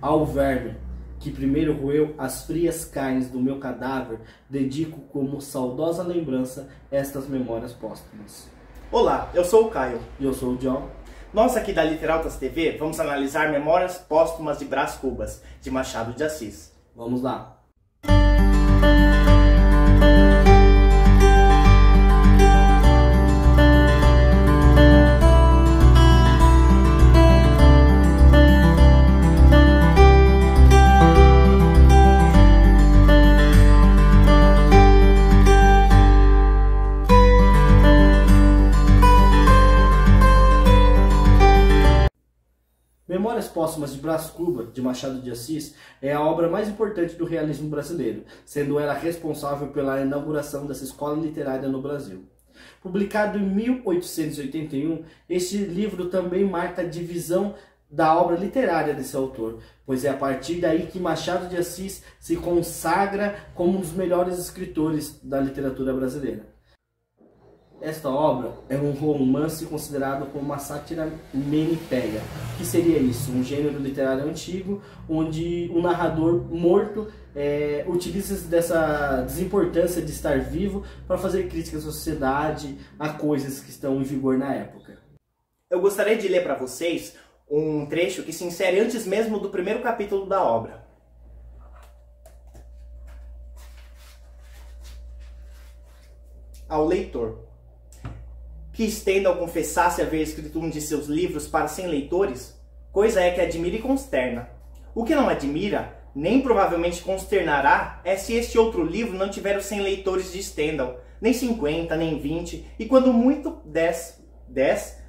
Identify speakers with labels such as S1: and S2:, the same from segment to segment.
S1: Ao verme que primeiro roeu as frias carnes do meu cadáver, dedico como saudosa lembrança estas memórias póstumas.
S2: Olá, eu sou o Caio.
S1: E eu sou o John.
S2: Nós aqui da Literautas TV vamos analisar Memórias Póstumas de Brás Cubas, de Machado de Assis.
S1: Vamos lá. Memórias Póstumas de Brás Cubas, de Machado de Assis, é a obra mais importante do realismo brasileiro, sendo ela responsável pela inauguração dessa escola literária no Brasil. Publicado em 1881, este livro também marca a divisão da obra literária desse autor, pois é a partir daí que Machado de Assis se consagra como um dos melhores escritores da literatura brasileira. Esta obra é um romance considerado como uma sátira menipéia. O que seria isso? Um gênero literário antigo, onde o narrador morto utiliza dessa desimportância de estar vivo para fazer críticas à sociedade, a coisas que estão em vigor na época.
S2: Eu gostaria de ler para vocês um trecho que se insere antes mesmo do primeiro capítulo da obra. Ao leitor. Que Stendhal confessasse haver escrito um de seus livros para 100 leitores, coisa é que admira e consterna. O que não admira, nem provavelmente consternará, é se este outro livro não tiver os 100 leitores de Stendhal, nem 50, nem 20, e quando muito 10,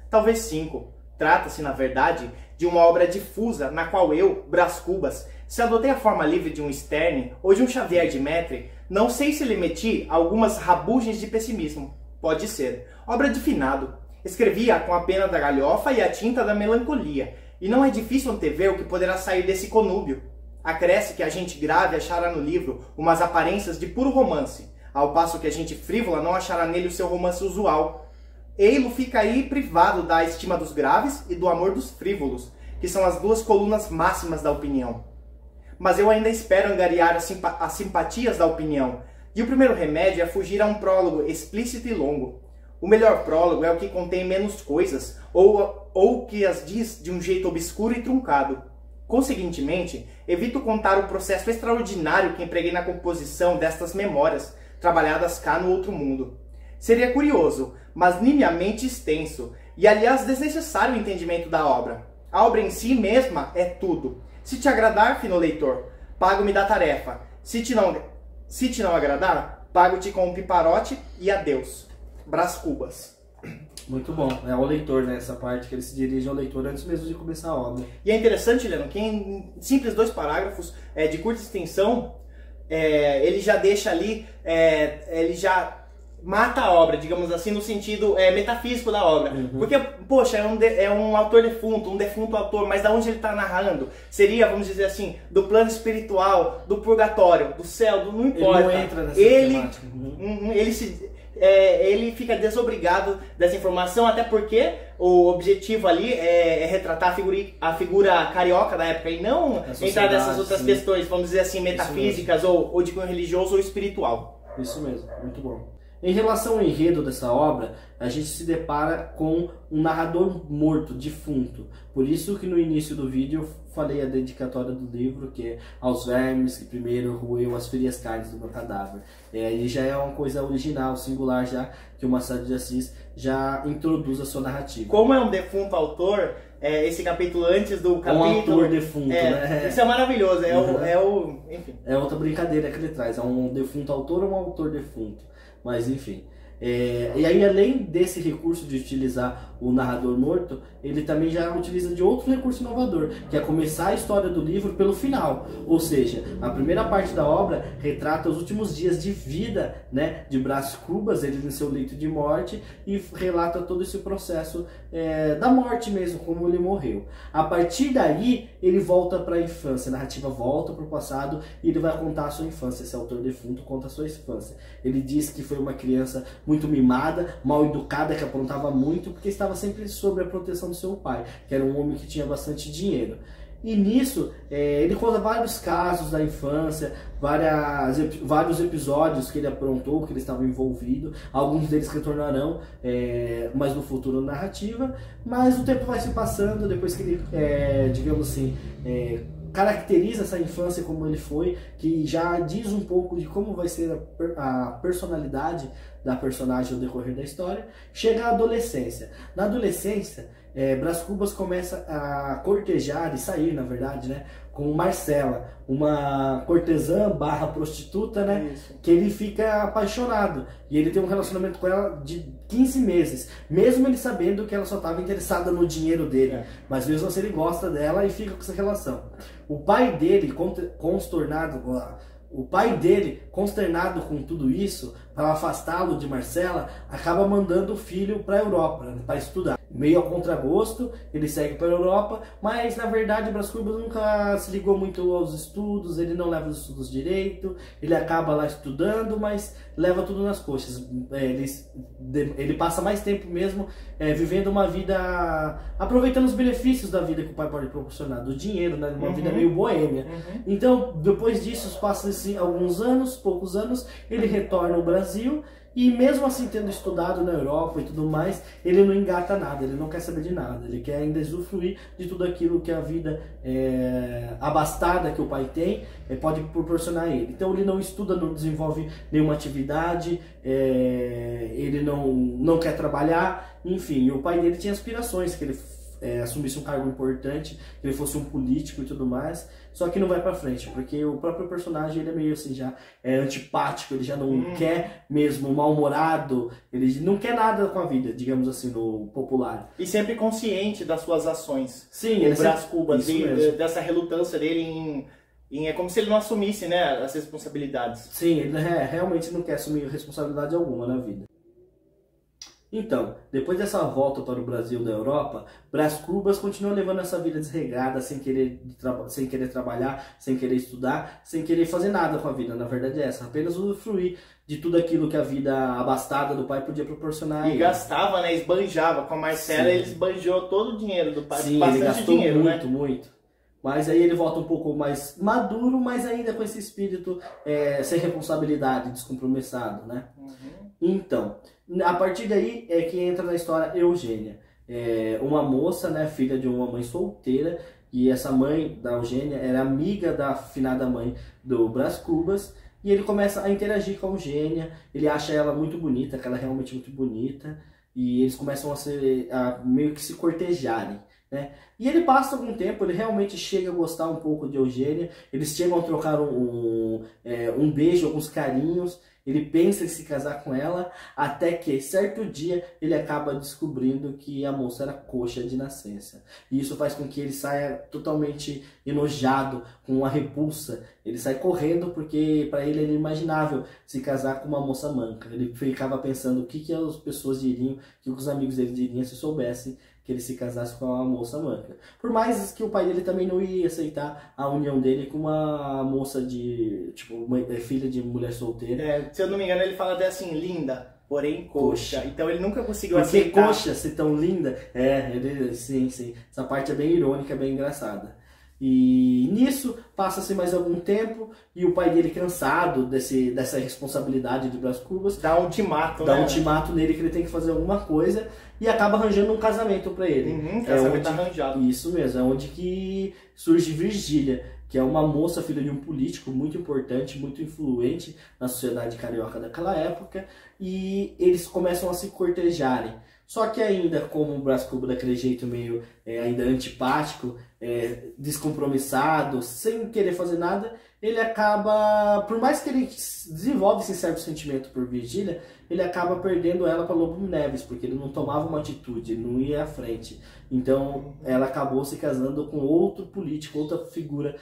S2: talvez 5. Trata-se, na verdade, de uma obra difusa na qual eu, Brás Cubas, se adotei a forma livre de um Sterne ou de um Xavier de Maistre, não sei se lhe meti algumas rabugens de pessimismo. Pode ser. Obra de finado. Escrevia com a pena da galhofa e a tinta da melancolia, e não é difícil antever o que poderá sair desse conúbio. Acresce que a gente grave achará no livro umas aparências de puro romance, ao passo que a gente frívola não achará nele o seu romance usual. Ei-lo fica aí privado da estima dos graves e do amor dos frívolos, que são as duas colunas máximas da opinião. Mas eu ainda espero angariar as simpatias da opinião, e o primeiro remédio é fugir a um prólogo explícito e longo. O melhor prólogo é o que contém menos coisas, ou que as diz de um jeito obscuro e truncado. Conseguintemente, evito contar o processo extraordinário que empreguei na composição destas memórias, trabalhadas cá no outro mundo. Seria curioso, mas nimiamente extenso, e aliás desnecessário o entendimento da obra. A obra em si mesma é tudo. Se te agradar, fino leitor, pago-me da tarefa. Se te não agradar, pago-te com um piparote e adeus. Brás Cubas.
S1: Muito bom. É ao leitor, né? Essa parte que ele se dirige ao leitor antes mesmo de começar a obra.
S2: E é interessante, Leno, que em simples 2 parágrafos de curta extensão, ele já deixa ali, ele já mata a obra, digamos assim, no sentido metafísico da obra. Porque, poxa, é um autor defunto, um defunto autor, mas da onde ele está narrando? Seria, vamos dizer assim, do plano espiritual, do purgatório, do céu, não importa.
S1: Ele não entra nessa temática.
S2: Ele fica desobrigado dessa informação, até porque o objetivo ali é retratar a figura carioca da época e não entrar nessas outras questões, vamos dizer assim, metafísicas ou de cunho religioso ou espiritual.
S1: Isso mesmo, muito bom. Em relação ao enredo dessa obra, a gente se depara com um narrador morto, defunto. Por isso que no início do vídeo eu falei a dedicatória do livro, que é aos vermes que primeiro roeu as frias carnes do meu cadáver. E já é uma coisa original, singular, já que o Machado de Assis já introduz a sua narrativa.
S2: Como é um defunto autor, esse capítulo antes do capítulo...
S1: Um autor defunto, né?
S2: Isso é maravilhoso, enfim.
S1: É outra brincadeira que ele traz, é um defunto autor ou um autor defunto. Mas enfim, e aí além desse recurso de utilizar o narrador morto, ele também já utiliza de outro recurso inovador, que é começar a história do livro pelo final. Ou seja, a primeira parte da obra retrata os últimos dias de vida, né, de Brás Cubas, ele no seu leito de morte, e relata todo esse processo da morte mesmo, como ele morreu. A partir daí, ele volta para a infância, a narrativa volta para o passado e ele vai contar a sua infância. Esse autor defunto conta a sua infância. Ele diz que foi uma criança muito mimada, mal educada, que aprontava muito, porque estava sempre sob a proteção do seu pai, que era um homem que tinha bastante dinheiro. E nisso, ele conta vários casos da infância, vários episódios que ele aprontou, que ele estava envolvido. Alguns deles retornarão, mas no futuro narrativa. Mas o tempo vai se passando, depois que ele, digamos assim, caracteriza essa infância como ele foi, que já diz um pouco de como vai ser a personalidade da personagem ao decorrer da história. Chega a adolescência. Na adolescência, Brás Cubas começa a cortejar e sair, na verdade, né, com Marcela, uma cortesã barra prostituta, né, que ele fica apaixonado. E ele tem um relacionamento com ela de 15 meses, mesmo ele sabendo que ela só estava interessada no dinheiro dele. Mas mesmo assim ele gosta dela e fica com essa relação. O pai dele, consternado com tudo isso, para afastá-lo de Marcela, acaba mandando o filho para a Europa, né, para estudar. Meio a contragosto, ele segue para a Europa, mas na verdade Brás Cubas nunca se ligou muito aos estudos, ele não leva os estudos direito, ele acaba lá estudando, mas leva tudo nas coxas. Ele passa mais tempo mesmo vivendo uma vida, aproveitando os benefícios da vida que o pai pode proporcionar, do dinheiro, né, uma vida meio boêmia. Então, depois disso, passam-se alguns anos, poucos anos, ele retorna ao Brasil. E mesmo assim, tendo estudado na Europa e tudo mais, ele não engata nada, ele não quer saber de nada. Ele quer ainda usufruir de tudo aquilo que a vida abastada que o pai tem pode proporcionar a ele. Então ele não estuda, não desenvolve nenhuma atividade, ele não quer trabalhar, enfim. O pai dele tinha aspirações, que ele assumisse um cargo importante, que ele fosse um político e tudo mais, só que não vai pra frente, porque o próprio personagem ele é meio assim, já antipático, ele já não quer mesmo, mal-humorado, ele não quer nada com a vida, digamos assim, no popular.
S2: E sempre consciente das suas ações.
S1: Sim,
S2: o Brás Cubas, dessa relutância dele é como se ele não assumisse, né, as responsabilidades.
S1: Sim, ele realmente não quer assumir responsabilidade alguma na vida. Então, depois dessa volta para o Brasil da Europa, Brás Cubas continua levando essa vida desregrada, sem querer trabalhar, sem querer estudar, sem querer fazer nada com a vida. Na verdade é essa, apenas usufruir de tudo aquilo que a vida abastada do pai podia proporcionar a ele.
S2: E gastava, né, esbanjava. Com a Marcela, ele esbanjou todo o dinheiro do pai.
S1: Sim,
S2: bastante
S1: ele gastou
S2: dinheiro,
S1: muito,
S2: né?
S1: muito. Mas aí ele volta um pouco mais maduro, mas ainda com esse espírito sem responsabilidade, descompromissado, né? Então, a partir daí é que entra na história Eugênia. Uma moça, né, filha de uma mãe solteira, e essa mãe da Eugênia era amiga da afinada mãe do Brás Cubas, e ele começa a interagir com a Eugênia, ele acha ela muito bonita, que ela é realmente muito bonita, e eles começam a meio que se cortejarem, né? E ele passa algum tempo, ele realmente chega a gostar um pouco de Eugênia, eles chegam a trocar um beijo, alguns carinhos, ele pensa em se casar com ela, até que certo dia ele acaba descobrindo que a moça era coxa de nascença. E isso faz com que ele saia totalmente enojado, com uma repulsa. Ele sai correndo porque para ele era inimaginável se casar com uma moça manca. Ele ficava pensando o que as pessoas diriam, o que os amigos dele diriam se soubessem que ele se casasse com uma moça manca. Por mais que o pai dele também não ia aceitar a união dele com uma moça filha de mulher solteira.
S2: Se eu não me engano, ele fala até assim, linda, porém coxa. Então ele nunca conseguiu
S1: porque
S2: aceitar.
S1: Coxa ser tão linda, sim. Essa parte é bem irônica, bem engraçada. E nisso passa-se mais algum tempo e o pai dele, cansado dessa responsabilidade de Brás Cubas,
S2: dá um ultimato,
S1: um ultimato nele que ele tem que fazer alguma coisa e acaba arranjando um casamento para ele.
S2: Casamento arranjado.
S1: Isso mesmo, é onde que surge Virgília, que é uma moça filha de um político muito importante, muito influente na sociedade carioca daquela época, e eles começam a se cortejarem. Só que ainda, como o Brás Cubas daquele jeito meio ainda antipático, descompromissado, sem querer fazer nada, ele acaba, por mais que ele desenvolve esse certo sentimento por Virgília, ele acaba perdendo ela para Lobo Neves, porque ele não tomava uma atitude, ele não ia à frente. Então ela acabou se casando com outro político, outra figura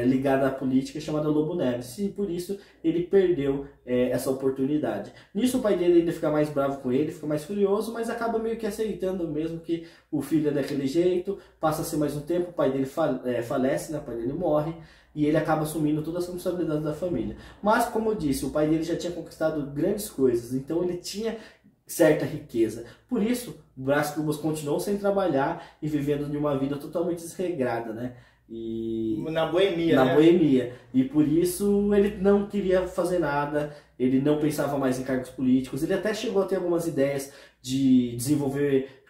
S1: ligada à política chamada Lobo Neves, e por isso ele perdeu essa oportunidade. Nisso o pai dele ainda fica mais bravo com ele, fica mais furioso, mas acaba meio que aceitando mesmo que o filho é daquele jeito. Passa-se mais um tempo, o pai dele falece, né? O pai dele morre, e ele acaba assumindo toda a responsabilidade da família. Mas, como eu disse, o pai dele já tinha conquistado grandes coisas, então ele tinha certa riqueza. Por isso, Brás Cubas continuou sem trabalhar e vivendo de uma vida totalmente desregrada, né?
S2: Na boemia,
S1: na
S2: né?
S1: boemia. E por isso ele não queria fazer nada, ele não pensava mais em cargos políticos, ele até chegou a ter algumas ideias de desenvolver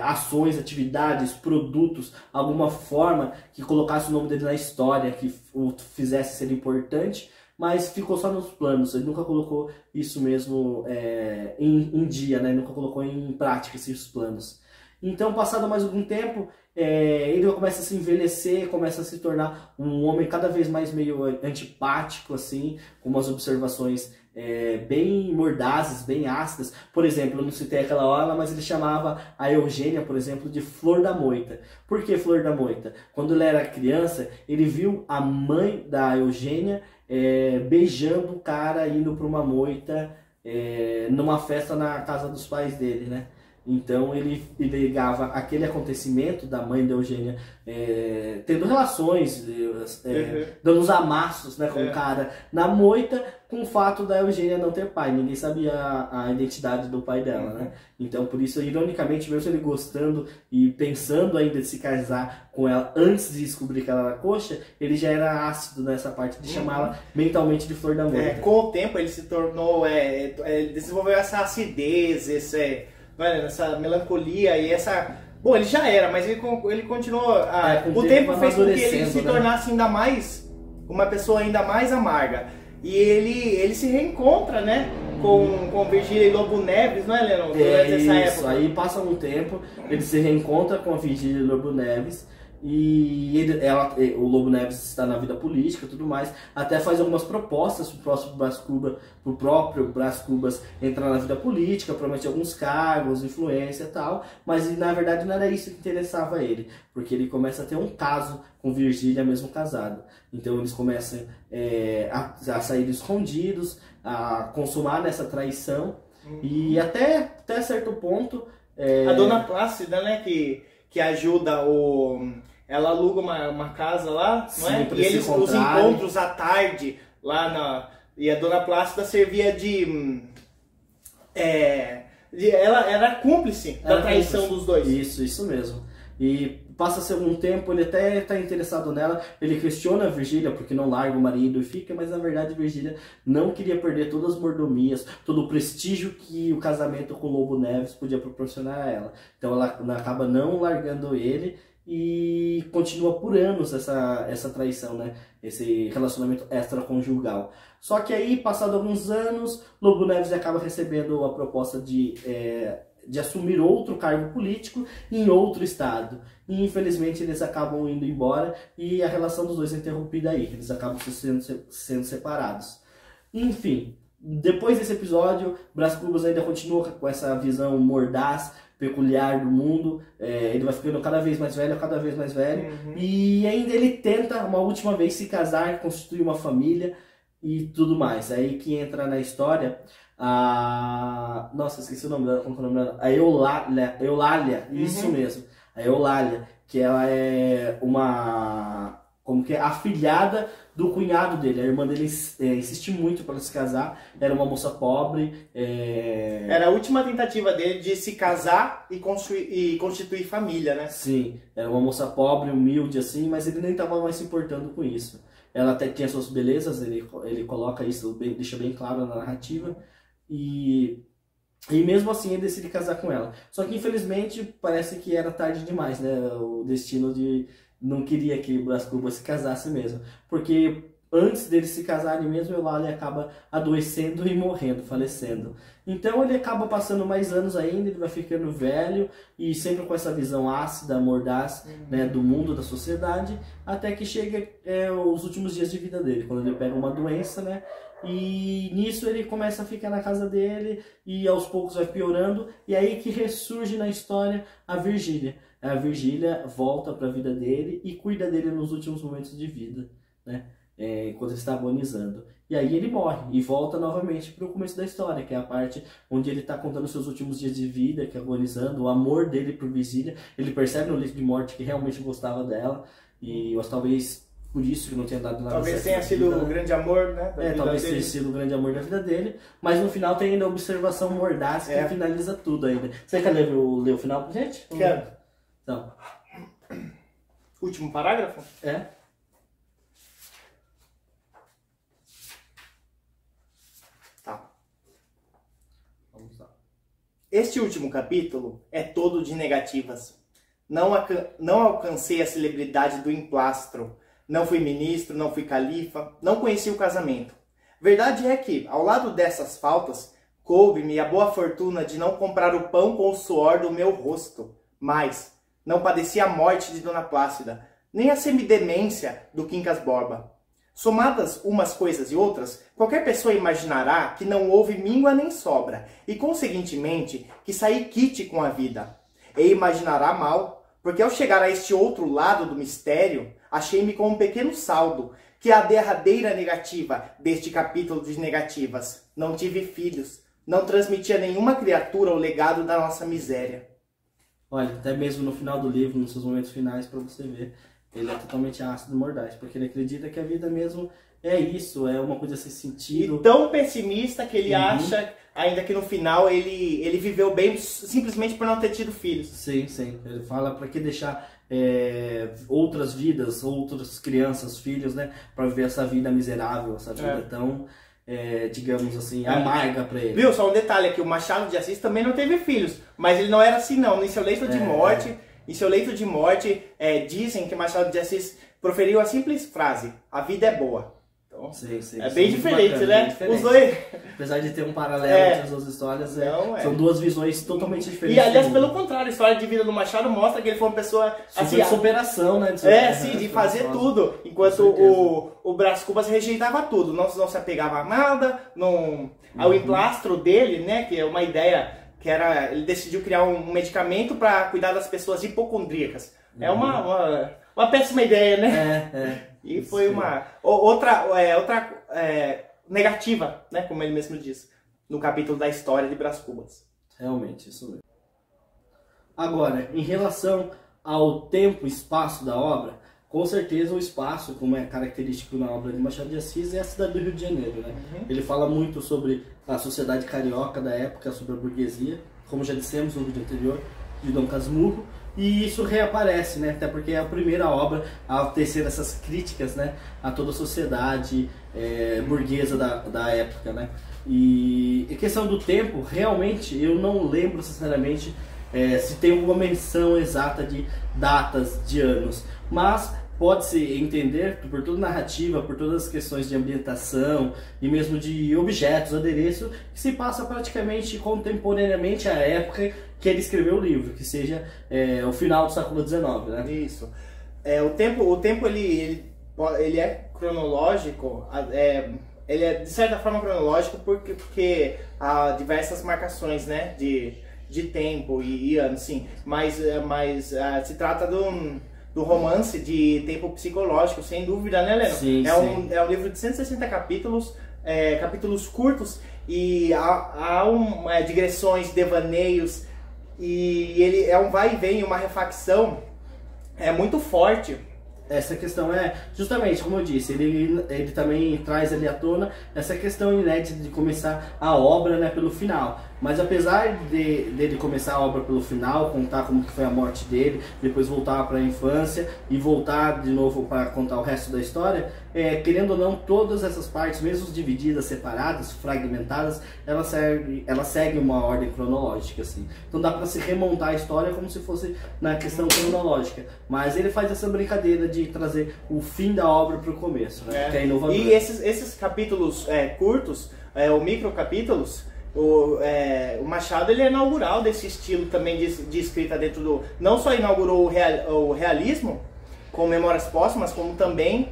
S1: ações, atividades, produtos, alguma forma que colocasse o nome dele na história, que o fizesse ser importante, mas ficou só nos planos, ele nunca colocou isso mesmo em dia, né? Nunca colocou em prática esses planos. Então, passado mais algum tempo, ele começa a se envelhecer, começa a se tornar um homem cada vez mais meio antipático, assim, com umas observações bem mordazes, bem ácidas. Por exemplo, eu não citei aquela hora, mas ele chamava a Eugênia, por exemplo, de Flor da Moita. Por que Flor da Moita? Quando ele era criança, ele viu a mãe da Eugênia beijando o cara indo para uma moita numa festa na casa dos pais dele, né? Então ele ligava aquele acontecimento da mãe da Eugênia tendo relações, dando uns amassos, né, com o cara na moita, com o fato da Eugênia não ter pai. Ninguém sabia a identidade do pai dela, né? Então por isso, ironicamente, mesmo ele gostando e pensando ainda de se casar com ela antes de descobrir que ela era coxa, ele já era ácido nessa parte de chamá-la mentalmente de Flor da Moita.
S2: Com o tempo ele se tornou, ele desenvolveu essa acidez, essa melancolia e essa... Bom, ele já era, mas ele continuou... o tempo fez com que ele se tornasse ainda mais... uma pessoa ainda mais amarga. E ele se reencontra, né? Com Virgília e Lobo Neves, não é, Lennon? Durante essa época.
S1: Aí passa um tempo, ele se reencontra com a Virgília e Lobo Neves. E o Lobo Neves está na vida política e tudo mais, até faz algumas propostas pro próprio Brás Cubas entrar na vida política, promete alguns cargos, influência e tal, mas na verdade não era isso que interessava ele, porque ele começa a ter um caso com Virgília mesmo casado. Então eles começam a sair escondidos, a consumar nessa traição, e até certo ponto...
S2: A Dona Plácida, né, que ajuda ela aluga uma casa lá, não é? E eles os encontros à tarde lá e a Dona Plácida servia ela era cúmplice da traição dos dois.
S1: Isso mesmo. E passa-se algum tempo, ele até está interessado nela, ele questiona a Virgília porque não larga o marido e fica, mas na verdade Virgília não queria perder todas as mordomias, todo o prestígio que o casamento com o Lobo Neves podia proporcionar a ela. Então ela acaba não largando ele e continua por anos essa traição, né? Esse relacionamento extraconjugal. Só que aí, passado alguns anos, Lobo Neves acaba recebendo a proposta de assumir outro cargo político em outro estado. E infelizmente eles acabam indo embora e a relação dos dois é interrompida aí. Eles acabam sendo separados. Enfim, depois desse episódio, Brás Cubas ainda continua com essa visão mordaz, peculiar do mundo. Ele vai ficando cada vez mais velho. E ainda ele tenta uma última vez se casar, constituir uma família e tudo mais. Aí que entra na história nossa, esqueci o nome dela, como é o nome dela? A Eulália, isso mesmo. A Eulália, que ela é afilhada do cunhado dele. A irmã dele insiste muito para se casar. Era uma moça pobre.
S2: Era a última tentativa dele de se casar e constituir família, né?
S1: Sim, era uma moça pobre, humilde assim, mas ele nem estava mais se importando com isso. Ela até tinha suas belezas, ele coloca isso, deixa bem claro na narrativa. E mesmo assim ele decide casar com ela. Só que infelizmente parece que era tarde demais, né? O destino não queria que Brás Cubas se casasse mesmo. Porque antes deles se casarem mesmo, Eulália acaba adoecendo e morrendo, falecendo. Então ele acaba passando mais anos ainda, ele vai ficando velho e sempre com essa visão ácida, mordaz, né, do mundo, da sociedade, até que chega os últimos dias de vida dele, quando ele pega uma doença, né? E nisso ele começa a ficar na casa dele e aos poucos vai piorando, e aí que ressurge na história a Virgília. A Virgília volta para a vida dele e cuida dele nos últimos momentos de vida, né? Enquanto ele está agonizando. E aí ele morre e volta novamente para o começo da história, que é a parte onde ele está contando seus últimos dias de vida, que é agonizando, o amor dele por Virgília. Ele percebe no leito de morte que realmente gostava dela, e talvez por isso que não tenha dado nada certo.
S2: Talvez tenha sido o grande amor, né?
S1: Talvez tenha sido o grande amor da vida dele, mas no final tem ainda a observação mordaz que finaliza tudo ainda. Você quer ler o final pra gente?
S2: Quero.
S1: Então.
S2: Último parágrafo?
S1: É.
S2: Tá.
S1: Vamos lá.
S2: Este último capítulo é todo de negativas. Não alcancei a celebridade do emplastro. Não fui ministro, não fui califa, não conheci o casamento. Verdade é que, ao lado dessas faltas, coube-me a boa fortuna de não comprar o pão com o suor do meu rosto. Mas não padeci a morte de Dona Plácida, nem a semidemência do Quincas Borba. Somadas umas coisas e outras, qualquer pessoa imaginará que não houve míngua nem sobra, e conseguintemente que saí quite com a vida. E imaginará mal, porque ao chegar a este outro lado do mistério, achei-me com um pequeno saldo, que é a derradeira negativa deste capítulo de negativas. Não tive filhos, não transmiti a nenhuma criatura o legado da nossa miséria.
S1: Olha, até mesmo no final do livro, nos seus momentos finais, para você ver, ele é totalmente ácido e mordaz, porque ele acredita que a vida mesmo é isso, é uma coisa sem sentido.
S2: E tão pessimista que ele acha, ainda que no final ele viveu bem simplesmente por não ter tido filhos.
S1: Sim, sim. Ele fala para que deixar outras vidas, outras crianças, filhos, né, para viver essa vida miserável, essa vida tão, digamos assim, amarga para ele.
S2: Viu? Só um detalhe aqui, o Machado de Assis também não teve filhos, mas ele não era assim não. Em seu leito de morte, dizem que Machado de Assis proferiu a simples frase: a vida é boa. Então,
S1: sim, sim,
S2: é bem diferente,
S1: bacana,
S2: né?
S1: bem diferente.
S2: Os dois.
S1: Apesar de ter um paralelo entre as duas histórias, são duas visões totalmente diferentes.
S2: E aliás, pelo contrário, a história de vida do Machado mostra que ele foi uma pessoa
S1: de superação, né?
S2: De fazer tudo. Enquanto o Brás Cubas rejeitava tudo, não se apegava a nada, ao emplastro dele, né? Que é uma ideia que era, ele decidiu criar um medicamento para cuidar das pessoas hipocondríacas. É uma péssima ideia, né? E foi uma outra negativa, né, como ele mesmo diz, no capítulo da história de Brás Cubas.
S1: Realmente, isso mesmo. Agora, em relação ao tempo e espaço da obra, com certeza o espaço, como é característico na obra de Machado de Assis, é a cidade do Rio de Janeiro, né? Ele fala muito sobre a sociedade carioca da época, sobre a burguesia, como já dissemos no vídeo anterior, de Dom Casmurro. E isso reaparece, né? Até porque é a primeira obra a tecer essas críticas, né, a toda a sociedade burguesa da época, né? E em questão do tempo, realmente eu não lembro sinceramente se tem alguma menção exata de datas, de anos, mas pode-se entender por toda a narrativa, por todas as questões de ambientação e mesmo de objetos, adereço, que se passa praticamente contemporaneamente à época que ele escreveu o livro, que seja o final do século XIX, né?
S2: Isso. O tempo ele é cronológico, ele é de certa forma cronológico porque há diversas marcações, né, de tempo e anos, sim, mas se trata do romance de tempo psicológico, sem dúvida, né, Leno?
S1: Sim,
S2: é um livro de 160 capítulos, capítulos curtos, e há digressões, devaneios, e ele é um vai e vem, uma refacção muito forte.
S1: Essa questão justamente, como eu disse, ele também traz ali à tona essa questão inédita de começar a obra, né, pelo final. Mas apesar dele começar a obra pelo final, contar como que foi a morte dele, depois voltar para a infância e voltar de novo para contar o resto da história, querendo ou não, todas essas partes, mesmo divididas, separadas, fragmentadas, elas seguem uma ordem cronológica, assim. Então dá para se remontar a história como se fosse na questão cronológica. Mas ele faz essa brincadeira de trazer o fim da obra para o começo, né? Que é inovador.
S2: E esses capítulos curtos, ou microcapítulos, o Machado ele é inaugural desse estilo também de escrita dentro do... Não só inaugurou o realismo com Memórias Póstumas, como também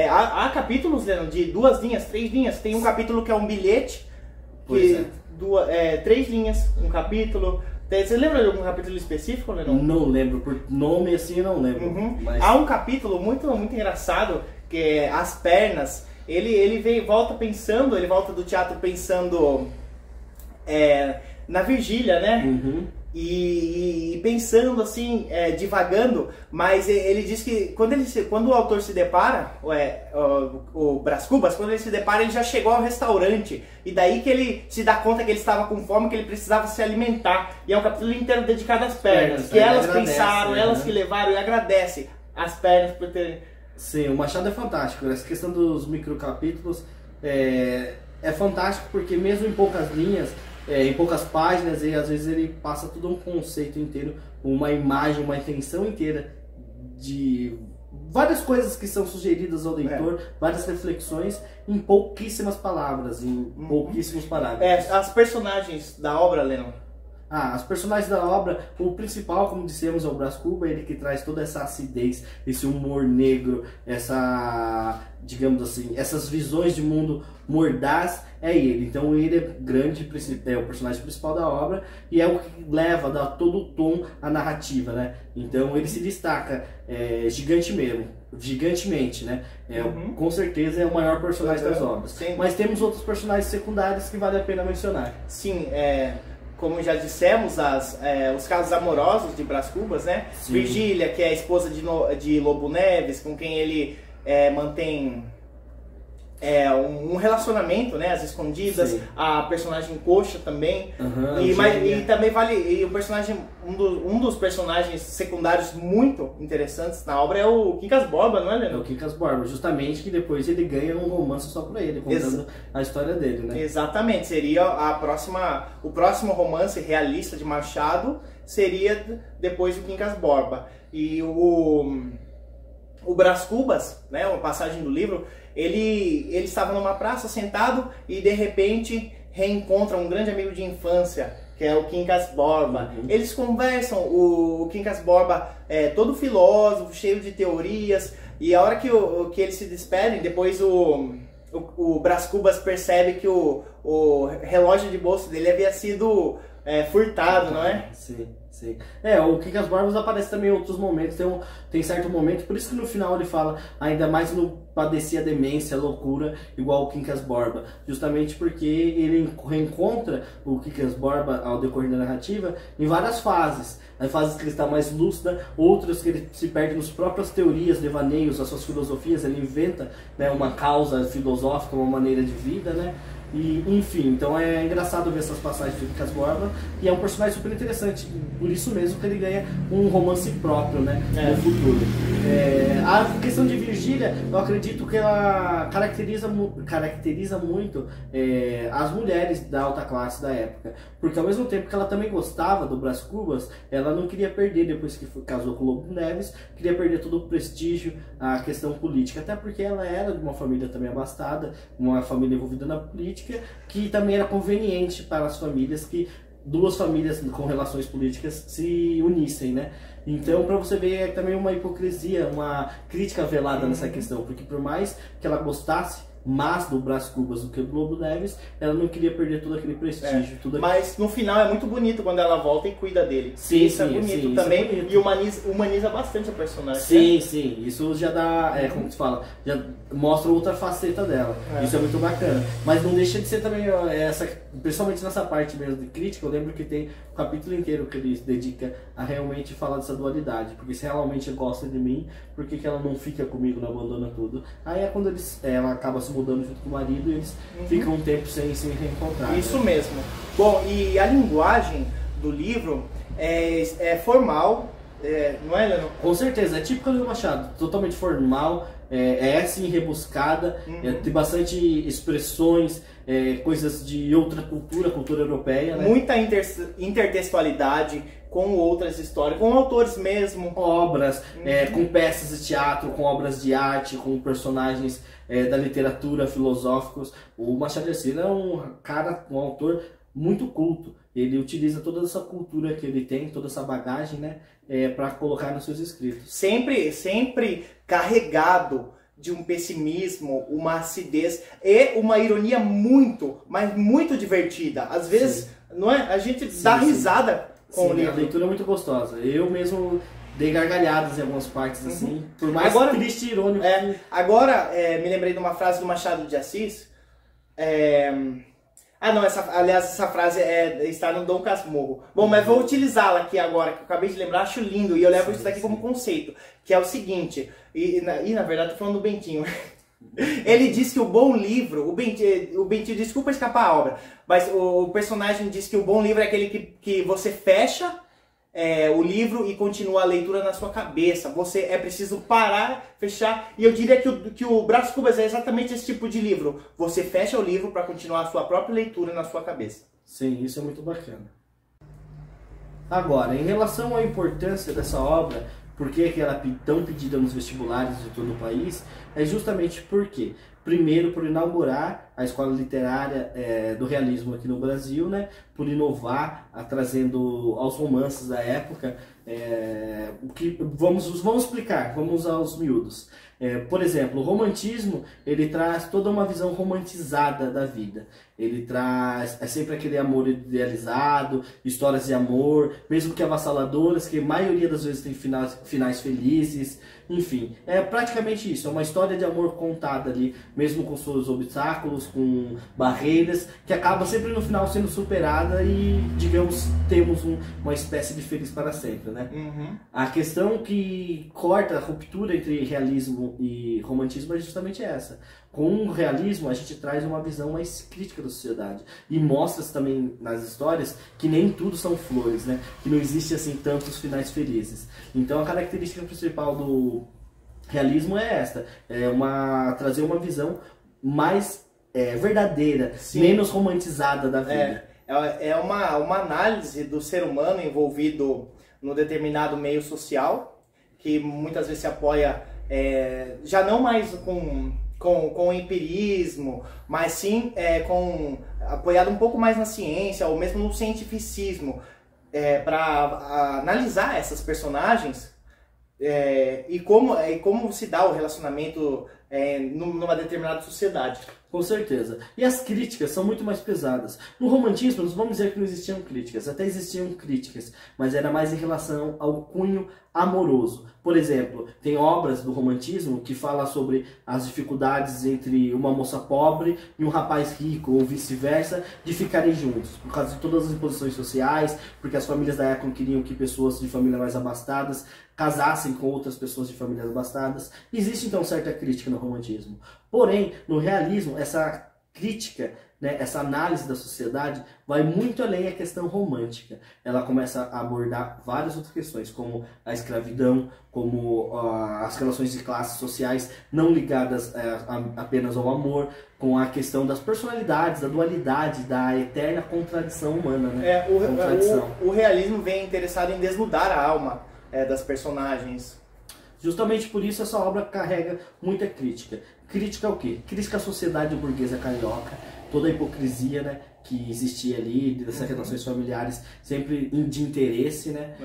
S2: há capítulos, Leandro, de 2 linhas, 3 linhas. Tem um capítulo que é um bilhete, que 3 linhas, um capítulo. Você lembra de algum capítulo específico, Leandro?
S1: Não lembro, por nome assim eu não lembro. Mas...
S2: Há um capítulo muito, muito engraçado, que é As Pernas. Ele volta do teatro pensando na Vigília, né? E pensando assim, divagando, mas ele diz que quando o autor se depara, o Brás Cubas, quando ele se depara, ele já chegou ao restaurante, e daí que ele se dá conta que ele estava com fome, que ele precisava se alimentar, e é um capítulo inteiro dedicado às pernas, que elas pensaram, elas que levaram, e agradece as pernas por ter...
S1: Sim, o Machado é fantástico. Essa questão dos microcapítulos é fantástico porque mesmo em poucas linhas, em poucas páginas, e às vezes ele passa todo um conceito inteiro, uma imagem, uma intenção inteira de várias coisas que são sugeridas ao leitor, várias reflexões em pouquíssimas palavras, em pouquíssimos parágrafos.
S2: As personagens da obra, Lennon.
S1: As personagens da obra, o principal, como dissemos, é o Brás Cuba, ele que traz toda essa acidez, esse humor negro, essa, digamos assim, essas visões de mundo mordaz, é ele. Então ele é o personagem principal da obra e é o que leva, dá todo o tom à narrativa, né? Então ele se destaca gigantemente, né? Com certeza é o maior personagem das obras.
S2: Sim.
S1: Mas temos outros personagens secundários que vale a pena mencionar.
S2: Sim, como já dissemos, os casos amorosos de Brás Cubas, né?
S1: Sim.
S2: Virgília, que é a esposa de Lobo Neves, com quem ele mantém um relacionamento, né? Às escondidas.
S1: Sim.
S2: A personagem Coxa também.
S1: E
S2: Também vale... E o personagem... Um dos personagens secundários muito interessantes na obra é o Quincas Borba, não é, Leandro?
S1: É o Quincas Borba, justamente, que depois ele ganha um romance só pra ele, contando a história dele, né?
S2: Exatamente, seria o próximo romance realista de Machado, seria depois do Quincas Borba. E o Brás Cubas, né, uma passagem do livro, ele estava numa praça sentado e de repente reencontra um grande amigo de infância, que é o Quincas Borba. Eles conversam, o Quincas Borba é todo filósofo, cheio de teorias, e a hora que eles se despedem, depois o Brás Cubas percebe que o relógio de bolso dele havia sido furtado, não é?
S1: Sim. O Quincas Borba aparece também em outros momentos, tem certo momento, por isso que no final ele fala, ainda mais no padecia demência, loucura, igual o Quincas Borba, justamente porque ele reencontra o Quincas Borba ao decorrer da narrativa em várias fases. Em fases que ele está mais lúcida, outras que ele se perde nas próprias teorias, devaneios, as suas filosofias, ele inventa, né, uma causa filosófica, uma maneira de vida, né? E, enfim, então é engraçado ver essas passagens do Quincas Borba e é um personagem super interessante, por isso mesmo que ele ganha um romance próprio, né, no futuro. A questão de Virgília, eu acredito que ela caracteriza muito as mulheres da alta classe da época, porque ao mesmo tempo que ela também gostava do Brás Cubas, ela não queria perder, depois que casou com o Lobo Neves, queria perder todo o prestígio, a questão política, até porque ela era de uma família também abastada, uma família envolvida na política, que também era conveniente para as famílias que duas famílias com relações políticas se unissem, né? Então, para você ver, é também uma hipocrisia, uma crítica velada nessa questão, porque por mais que ela gostasse mais do Brás Cubas do que do Lobo Neves, ela não queria perder todo aquele prestígio.
S2: Mas no final é muito bonito quando ela volta e cuida dele. Isso é bonito também, isso é bonito. E humaniza bastante a personagem.
S1: Sim, isso já dá, como se fala, já mostra outra faceta dela. Isso é muito bacana. Mas não deixa de ser também principalmente nessa parte mesmo de crítica, eu lembro que tem um capítulo inteiro que ele se dedica a realmente falar dessa dualidade, porque se realmente gosta de mim, por que ela não fica comigo, não abandona tudo? Aí é quando ela acaba se mudando junto com o marido e eles ficam um tempo sem se reencontrar.
S2: Isso mesmo. Bom, e a linguagem do livro é formal, não é, Leandro?
S1: Com certeza, é típico do Machado, totalmente formal, assim, rebuscada, tem bastante expressões, coisas de outra cultura europeia, né?
S2: Muita intertextualidade com outras histórias, com autores mesmo.
S1: Obras, com peças de teatro, com obras de arte, com personagens da literatura, filosóficos. O Machado de Assis é um autor muito culto. Ele utiliza toda essa cultura que ele tem, toda essa bagagem, né, para colocar nos seus escritos.
S2: Sempre carregado de um pessimismo, uma acidez e uma ironia mas muito divertida. Às vezes, não é? A gente dá risada com o livro.
S1: A leitura é muito gostosa. Eu mesmo dei gargalhadas em algumas partes, assim, por mais triste e irônico.
S2: Agora, me lembrei de uma frase do Machado de Assis. Essa frase está no Dom Casmurro. Bom, mas vou utilizá-la aqui agora, que eu acabei de lembrar, acho lindo, e eu levo isso daqui como conceito, que é o seguinte, na verdade, tô falando do Bentinho. Ele diz que o bom livro, o Bentinho, desculpa escapar a obra, mas o personagem diz que o bom livro é aquele que você fecha o livro e continua a leitura na sua cabeça. Você é preciso parar, fechar. E eu diria que o Brás Cubas é exatamente esse tipo de livro. Você fecha o livro para continuar a sua própria leitura na sua cabeça.
S1: Sim, isso é muito bacana. Agora, em relação à importância dessa obra, por que ela é tão pedida nos vestibulares de todo o país, é justamente porque, primeiro, por inaugurar a escola literária do realismo aqui no Brasil, né? Por inovar, trazendo aos romances da época, o que vamos explicar, vamos aos miúdos. Por exemplo, o romantismo, ele traz toda uma visão romantizada da vida. Ele traz sempre aquele amor idealizado, histórias de amor, mesmo que avassaladoras, que a maioria das vezes tem finais felizes. Enfim, é praticamente isso, é uma história de amor contada ali, mesmo com seus obstáculos, com barreiras, que acaba sempre no final sendo superada e, digamos, temos uma espécie de feliz para sempre, né?
S2: Uhum.
S1: A questão que corta a ruptura entre realismo e romantismo é justamente essa. Com o realismo, a gente traz uma visão mais crítica da sociedade. E mostra também nas histórias que nem tudo são flores, né? Que não existe assim tantos finais felizes. Então a característica principal do realismo é esta. Trazer uma visão mais verdadeira, sim, menos romantizada da vida.
S2: É uma análise do ser humano envolvido no determinado meio social, que muitas vezes se apoia, já não mais com empirismo, mas sim apoiado um pouco mais na ciência, ou mesmo no cientificismo, para analisar essas personagens e como se dá o relacionamento numa determinada sociedade.
S1: Com certeza. E as críticas são muito mais pesadas. No romantismo, nós vamos dizer que não existiam críticas. Até existiam críticas, mas era mais em relação ao cunho amoroso. Por exemplo, tem obras do romantismo que falam sobre as dificuldades entre uma moça pobre e um rapaz rico, ou vice-versa, de ficarem juntos. Por causa de todas as imposições sociais, porque as famílias da época queriam que pessoas de família mais abastadas casassem com outras pessoas de famílias abastadas. Existe então certa crítica no romantismo. Porém, no realismo, essa crítica, né, essa análise da sociedade vai muito além da questão romântica. Ela começa a abordar várias outras questões, como a escravidão, como as relações de classes sociais não ligadas apenas ao amor, com a questão das personalidades, da dualidade, da eterna contradição humana. Né?
S2: O realismo vem interessado em desnudar a alma das personagens.
S1: Justamente por isso essa obra carrega muita crítica. Crítica ao quê? Crítica à sociedade burguesa carioca, toda a hipocrisia, né, que existia ali, dessas relações familiares sempre de interesse, né?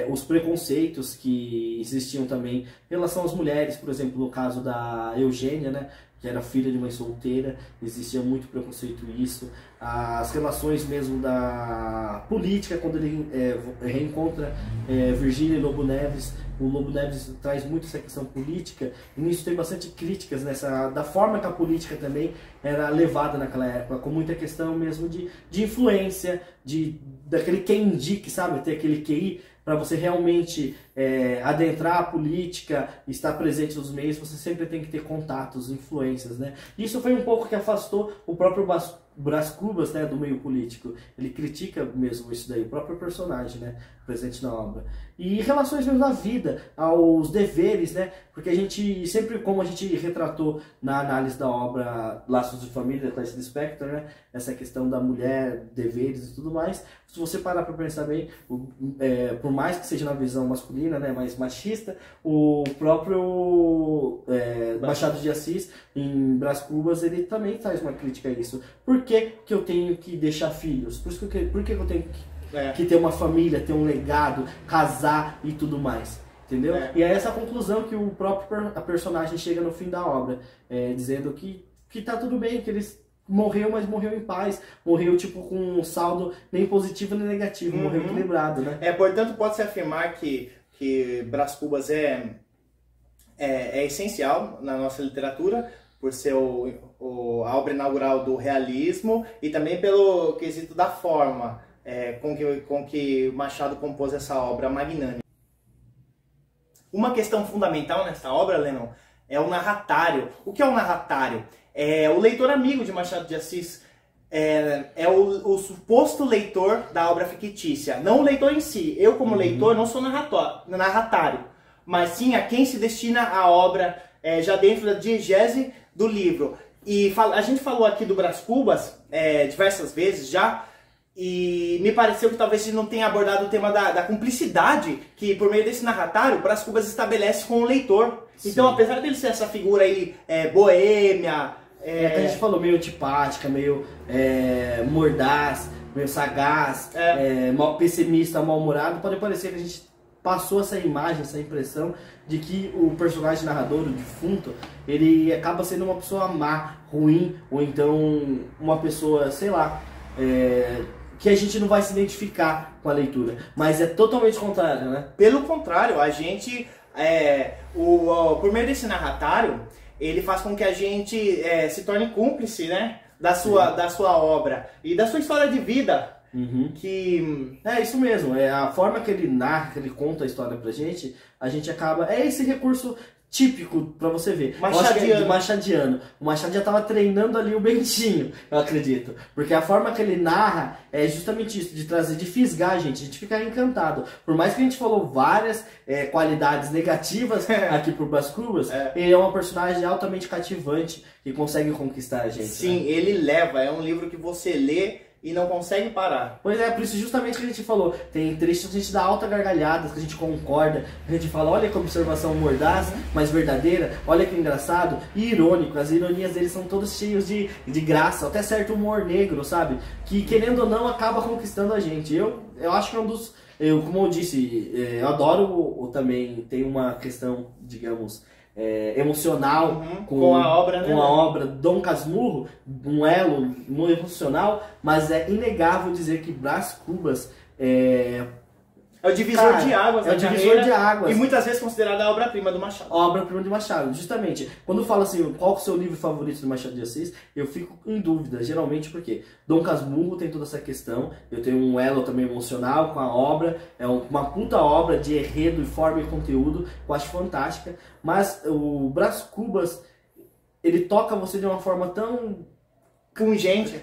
S1: Os preconceitos que existiam também em relação às mulheres, por exemplo, no caso da Eugênia, né, que era filha de mãe solteira, existia muito preconceito isso. As relações mesmo da política, quando ele reencontra Virgínia e Lobo Neves, o Lobo Neves traz muito essa questão política, e nisso tem bastante críticas da forma que a política também era levada naquela época, com muita questão mesmo de influência, daquele quem indique, sabe, ter aquele QI, para você realmente adentrar a política, estar presente nos meios, você sempre tem que ter contatos, influências, né? Isso foi um pouco que afastou o próprio Brás Cubas, né, do meio político. Ele critica mesmo isso daí, o próprio personagem, né, presente na obra. E relações mesmo da vida, aos deveres, né, porque a gente sempre, como a gente retratou na análise da obra Laços de Família, da Clarice Lispector, né, essa questão da mulher, deveres e tudo mais, se você parar para pensar bem, por mais que seja na visão masculina, né, mais machista, o próprio Machado de Assis, em Brás Cubas, ele também faz uma crítica a isso. Por que eu tenho que deixar filhos? Por que eu tenho que ter uma família, ter um legado, casar e tudo mais? Entendeu? E é essa conclusão que o próprio personagem chega no fim da obra, dizendo que tá tudo bem, que eles morreu, mas morreu em paz, morreu tipo com um saldo nem positivo nem negativo, morreu equilibrado, né?
S2: Portanto, pode-se afirmar que Brás Cubas é essencial na nossa literatura, por ser a obra inaugural do realismo e também pelo quesito da forma com que Machado compôs essa obra magnânima. Uma questão fundamental nessa obra, Lennon, é o narratário. O que é o narratário? É o leitor amigo de Machado de Assis. é o suposto leitor da obra fictícia, não o leitor em si. Eu, como leitor, não sou narratário, mas sim a quem se destina a obra já dentro da diegese do livro. E a gente falou aqui do Brás Cubas diversas vezes já, e me pareceu que talvez a gente não tenha abordado o tema da cumplicidade que, por meio desse narratário, o Brás Cubas estabelece com o leitor. Sim. Então, apesar dele ser essa figura aí boêmia...
S1: a gente falou meio antipática, meio mordaz, meio sagaz, pessimista, mal-humorado, pode parecer que a gente passou essa imagem, essa impressão de que o personagem narrador, o defunto, ele acaba sendo uma pessoa má, ruim, ou então uma pessoa, sei lá, que a gente não vai se identificar com a leitura. Mas é totalmente contrário, né?
S2: Pelo contrário, a gente, por meio desse narratário, ele faz com que a gente se torne cúmplice, né, da sua obra e da sua história de vida.
S1: Que é isso mesmo, a forma que ele narra, que ele conta a história pra gente, a gente acaba... É esse recurso típico pra você ver.
S2: Machadiano.
S1: Machadiano. O Machado já tava treinando ali o Bentinho, eu acredito. Porque a forma que ele narra é justamente isso, de trazer, de fisgar a gente fica encantado. Por mais que a gente falou várias qualidades negativas aqui pro Brás Cubas, ele é um personagem altamente cativante que consegue conquistar a gente.
S2: Sim, ele leva, é um livro que você lê e não consegue parar.
S1: Pois é, por isso justamente que a gente falou, tem trechos que a gente dá alta gargalhada, que a gente concorda, a gente fala, olha que observação mordaz, mas verdadeira, olha que engraçado e irônico, as ironias deles são todas cheias de graça, até certo humor negro, sabe? Que querendo ou não acaba conquistando a gente. Eu acho que é um dos... como eu disse, eu adoro também, tem uma questão, digamos... emocional
S2: com a obra,
S1: com a obra Dom Casmurro, um elo muito emocional, mas é inegável dizer que Brás Cubas
S2: é o divisor de águas
S1: da carreira, de águas.
S2: E muitas vezes considerada a obra-prima do Machado.
S1: Obra-prima de Machado, justamente. Quando fala assim, qual é o seu livro favorito do Machado de Assis, eu fico em dúvida, geralmente porque Dom Casmurro tem toda essa questão, eu tenho um elo também emocional com a obra, é uma puta obra de enredo, forma e conteúdo, eu acho fantástica, mas o Brás Cubas, ele toca você de uma forma tão...
S2: pungente.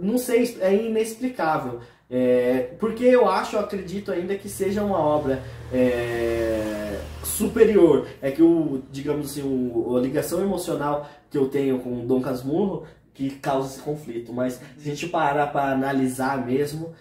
S1: Não sei, é inexplicável. Porque eu acredito ainda que seja uma obra superior. É que digamos assim, a ligação emocional que eu tenho com o Dom Casmurro que causa esse conflito. Mas se a gente parar para analisar mesmo,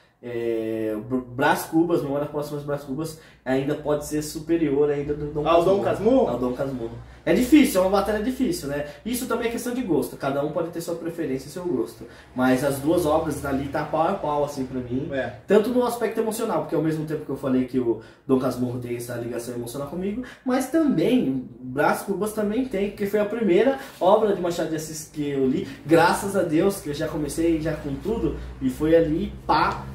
S1: Brás Cubas, Memórias Póstumas de Brás Cubas, ainda pode ser superior ainda do Dom Casmurro. Ao Dom Casmurro. É difícil, é uma batalha difícil, né? Isso também é questão de gosto, cada um pode ter sua preferência e seu gosto. Mas as duas obras ali tá pau a pau, assim, pra mim. Tanto no aspecto emocional, porque ao mesmo tempo que eu falei que o Dom Casmurro tem essa ligação emocional comigo, mas também, Brás Cubas também tem, porque foi a primeira obra de Machado de Assis que eu li, graças a Deus, que eu já comecei já com tudo, e foi ali, pá,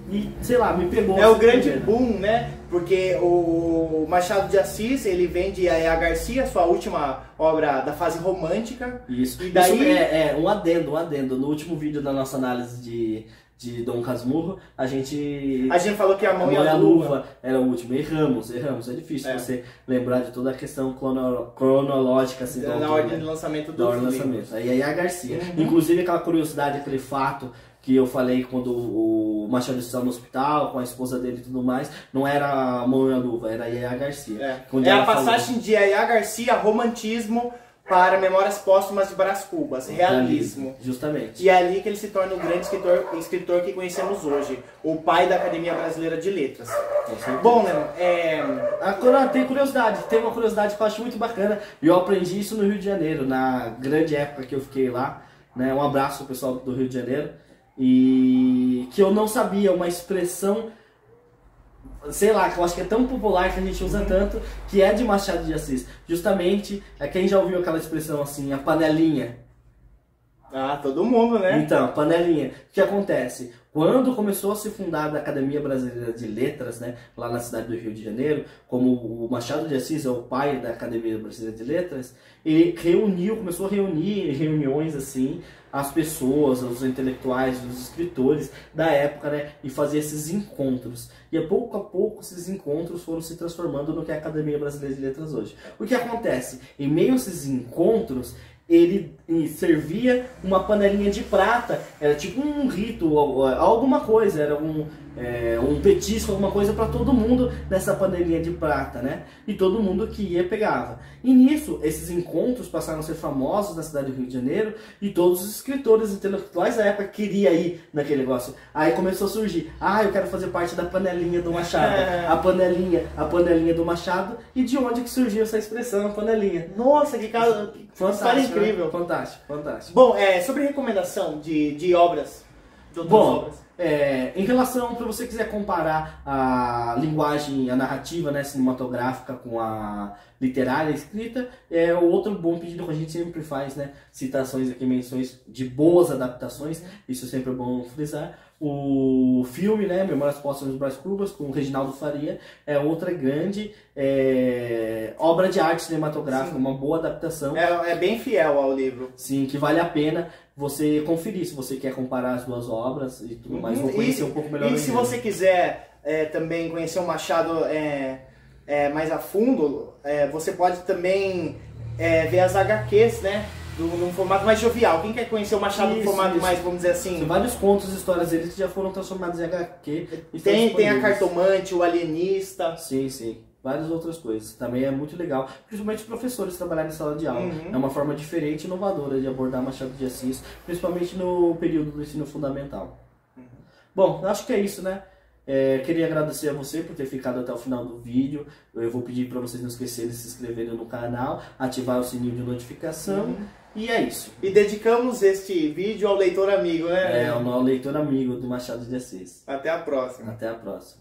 S1: e, sei lá, me pegou.
S2: É o grande boom, né? Porque o Machado de Assis, ele vem de A.A. Garcia, sua última obra da fase romântica.
S1: Isso.
S2: E daí...
S1: Isso um adendo. No último vídeo da nossa análise de Dom Casmurro, a gente
S2: falou que a mão e a luva
S1: era o último. Erramos. É difícil você lembrar de toda a questão cronológica assim,
S2: na ordem de lançamento do livro.
S1: Aí a Garcia. Inclusive aquela curiosidade, aquele fato que eu falei quando o Machado estava no hospital, com a esposa dele e tudo mais, não era a mão e a luva, era a Yaya Garcia.
S2: A passagem de Yaya Garcia, romantismo, para Memórias Póstumas de Brás Cubas, realismo.
S1: Justamente.
S2: E é ali que ele se torna o grande escritor que conhecemos hoje, o pai da Academia Brasileira de Letras. Bom, né?
S1: Tem uma curiosidade que eu acho muito bacana, e eu aprendi isso no Rio de Janeiro, na grande época que eu fiquei lá, né? Um abraço pro pessoal do Rio de Janeiro. E que eu não sabia, uma expressão, sei lá, que eu acho que é tão popular que a gente usa tanto, que é de Machado de Assis. Justamente, quem já ouviu aquela expressão assim, a panelinha?
S2: Ah, todo mundo, né?
S1: Então, panelinha. O que acontece? Quando começou a se fundar a Academia Brasileira de Letras, né, lá na cidade do Rio de Janeiro, como o Machado de Assis é o pai da Academia Brasileira de Letras, ele começou a reunir em reuniões assim, as pessoas, os intelectuais, os escritores da época, né, e fazer esses encontros. E a pouco esses encontros foram se transformando no que é a Academia Brasileira de Letras hoje. O que acontece? Em meio a esses encontros, ele servia uma panelinha de prata, era tipo um rito, alguma coisa, era um petisco, alguma coisa para todo mundo nessa panelinha de prata, né? E todo mundo que ia pegava. E nisso, esses encontros passaram a ser famosos na cidade do Rio de Janeiro e todos os escritores intelectuais da época queriam ir naquele negócio. Aí começou a surgir, eu quero fazer parte da panelinha do Machado, a panelinha do Machado. E de onde que surgiu essa expressão, a panelinha?
S2: Nossa, que cara,
S1: Fantástico,
S2: incrível.
S1: Né? Fantástico, fantástico.
S2: Bom, sobre recomendação de obras, de outras obras.
S1: Em relação, para você quiser comparar a linguagem, a narrativa, né, cinematográfica com a literária escrita, outro bom pedido que a gente sempre faz, né, citações aqui, menções de boas adaptações, isso sempre é bom frisar. O filme, né, Memórias Póstumas de Brás Cubas, com o Reginaldo Faria, é outra grande obra de arte cinematográfica, uma boa adaptação.
S2: É bem fiel ao livro.
S1: Sim, que vale a pena você conferir, se você quer comparar as duas obras e tudo mais, vou conhecer um pouco melhor.
S2: E se você quiser também conhecer o Machado mais a fundo, você pode também ver as HQs, né? Num formato mais jovial. Quem quer conhecer o Machado no formato mais, vamos dizer assim...
S1: Tem vários contos e histórias deles que já foram transformados em HQ.
S2: Tem a Cartomante, o Alienista.
S1: Sim, sim. Várias outras coisas. Também é muito legal. Principalmente os professores trabalharem em sala de aula. É uma forma diferente e inovadora de abordar Machado de Assis, principalmente no período do ensino fundamental. Bom, acho que é isso, né? Queria agradecer a você por ter ficado até o final do vídeo. Eu vou pedir para vocês não esquecerem de se inscreverem no canal, ativar o sininho de notificação. E é isso.
S2: E dedicamos este vídeo ao leitor amigo, né?
S1: Ao leitor amigo do Machado de Assis.
S2: Até a próxima.
S1: Até a próxima.